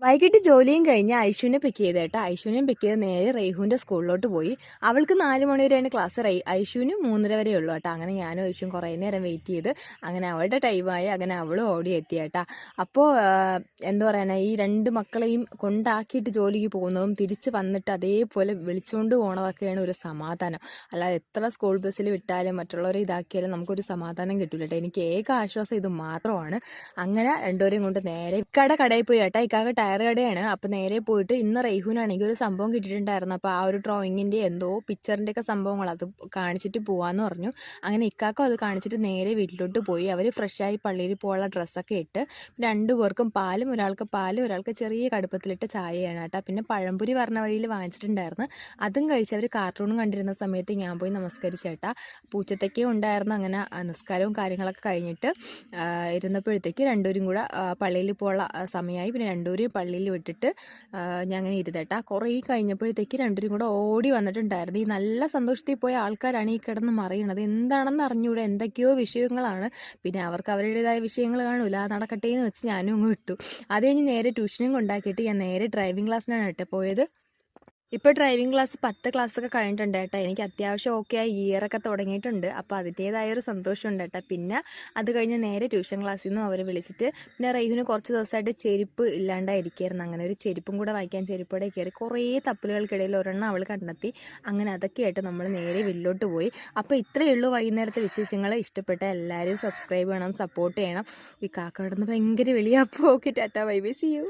വൈകിട്ട് ജോലിയും കഴിഞ്ഞ് ഐഷുവിനെ പിക്ക് ചെയ്ത് കേട്ടോ. ഐഷുവിനെയും പിക്ക് ചെയ്ത് നേരെ റെയ്ഹുവിൻ്റെ സ്കൂളിലോട്ട് പോയി. അവൾക്ക് 4 മണി വരെയാണ് ക്ലാസ്. ഐഷുവിന് 3:30 വരെ ഉള്ളൂ കേട്ടോ. അങ്ങനെ ഞാനും ഐഷുവും കുറേ നേരം വെയിറ്റ് ചെയ്ത് അങ്ങനെ അവളുടെ ടൈമായി. അങ്ങനെ അവളും ഓടി എത്തി കേട്ടോ. അപ്പോൾ എന്താ പറയുക, ഈ 2 മക്കളെയും കൊണ്ടാക്കിയിട്ട് ജോലിക്ക് പോകുന്നതും തിരിച്ച് വന്നിട്ട് അതേപോലെ വിളിച്ചുകൊണ്ട് പോകണതൊക്കെയാണ് ഒരു സമാധാനം. അല്ലാതെ എത്ര സ്കൂൾ ബസ്സിൽ വിട്ടാലും മറ്റുള്ളവരെ ഇതാക്കിയാലും നമുക്കൊരു സമാധാനം കിട്ടില്ല കേട്ടോ. എനിക്ക് ഏക ആശ്വാസം ഇത് മാത്രമാണ്. അങ്ങനെ രണ്ടുപേരെയും കൊണ്ട് നേരെ കടയിൽ പോയി കേട്ടോ. ഇക്കാക്ക ടയർ കടയാണ്. അപ്പോൾ നേരെ പോയിട്ട് ഇന്ന് റെയ്ഹുനാണെങ്കിൽ ഒരു സംഭവം കിട്ടിയിട്ടുണ്ടായിരുന്നു. അപ്പോൾ ആ ഒരു ഡ്രോയിങ്ങിൻ്റെ എന്തോ പിക്ചറിൻ്റെയൊക്കെ സംഭവങ്ങൾ അത് കാണിച്ചിട്ട് പോകാമെന്ന് പറഞ്ഞു. അങ്ങനെ ഇക്കാക്ക അത് കാണിച്ചിട്ട് നേരെ വീട്ടിലോട്ട് പോയി. അവർ ഫ്രഷായി പള്ളിയിൽ പോകാനുള്ള ഡ്രസ്സൊക്കെ ഇട്ട് 2 പേർക്കും പാലും, ഒരാൾക്ക് ചെറിയ കടുപ്പത്തിലിട്ട ചായയാണ് കേട്ടോ. പിന്നെ പഴംപൊരി പറഞ്ഞ വഴിയിൽ വാങ്ങിച്ചിട്ടുണ്ടായിരുന്നു. അതും കഴിച്ച് അവർ കാർട്ടൂണും കണ്ടിരുന്ന സമയത്ത് ഞാൻ പോയി നമസ്കരിച്ചേട്ടാ. പൂച്ചത്തൊക്കെ ഉണ്ടായിരുന്നു. അങ്ങനെ നിസ്കാരവും കാര്യങ്ങളൊക്കെ കഴിഞ്ഞിട്ട് ഇരുന്നപ്പോഴത്തേക്ക് രണ്ടുപേരും കൂടെ പള്ളിയിൽ പോകാനുള്ള സമയമായി. പിന്നെ രണ്ടുപേരും പള്ളിയിൽ വിട്ടിട്ട് ഞാൻ അങ്ങനെ ഇരുതേട്ടാ. കുറേ കഴിഞ്ഞപ്പോഴത്തേക്ക് രണ്ടുപേരും കൂടെ ഓടി വന്നിട്ടുണ്ടായിരുന്നു. ഈ നല്ല സന്തോഷത്തിൽ പോയ ആൾക്കാരാണ് ഈ കിടന്ന് മറിയണത്. എന്താണെന്ന് അറിഞ്ഞൂടെ, എന്തൊക്കെയോ വിഷയങ്ങളാണ്. പിന്നെ അവർക്ക് അവരുടേതായ വിഷയങ്ങൾ കാണൂല, നടക്കട്ടെ എന്ന് വെച്ച് ഞാനും അങ്ങ് വിട്ടു. അത് കഴിഞ്ഞ് നേരെ ട്യൂഷനും കൊണ്ടാക്കിയിട്ട് ഞാൻ നേരെ ഡ്രൈവിംഗ് ക്ലാസ്സിനാണ് കേട്ടോ പോയത്. ഇപ്പോൾ ഡ്രൈവിംഗ് ക്ലാസ് 10 ക്ലാസ്സൊക്കെ കഴിഞ്ഞിട്ടുണ്ട് കേട്ടോ. എനിക്ക് അത്യാവശ്യം ഓക്കെ ആയി, ഇയറൊക്കെ തുടങ്ങിയിട്ടുണ്ട്. അപ്പോൾ അതിൻ്റേതായൊരു സന്തോഷമുണ്ട് കേട്ടോ. പിന്നെ അത് കഴിഞ്ഞ് നേരെ ട്യൂഷൻ ക്ലാസ്സിൽ നിന്നും അവർ വിളിച്ചിട്ട് പിന്നെ റെയ്ഹുവിന് കുറച്ച് ദിവസമായിട്ട് ചെരുപ്പ് ഇല്ലാണ്ടായിരിക്കുകയായിരുന്നു. അങ്ങനെ ഒരു ചെരുപ്പും കൂടെ വാങ്ങിക്കാൻ ചെരുപ്പോടെ കയറി. കുറേ തപ്പലുകൾക്കിടയിൽ ഒരെണ്ണം അവൾ കണ്ടെത്തി. അങ്ങനെ അതൊക്കെയായിട്ട് നമ്മൾ നേരെ വീട്ടിലോട്ട് പോയി. അപ്പോൾ ഇത്രയേ ഉള്ളൂ വൈകുന്നേരത്തെ വിശേഷങ്ങൾ. ഇഷ്ടപ്പെട്ട എല്ലാവരും സബ്സ്ക്രൈബ് ചെയ്യണം, സപ്പോർട്ട് ചെയ്യണം. ഈ കാക്ക കിടന്ന് ഭയങ്കര വിളിയാ. അപ്പോൾ okay, tata, bye bye, see U.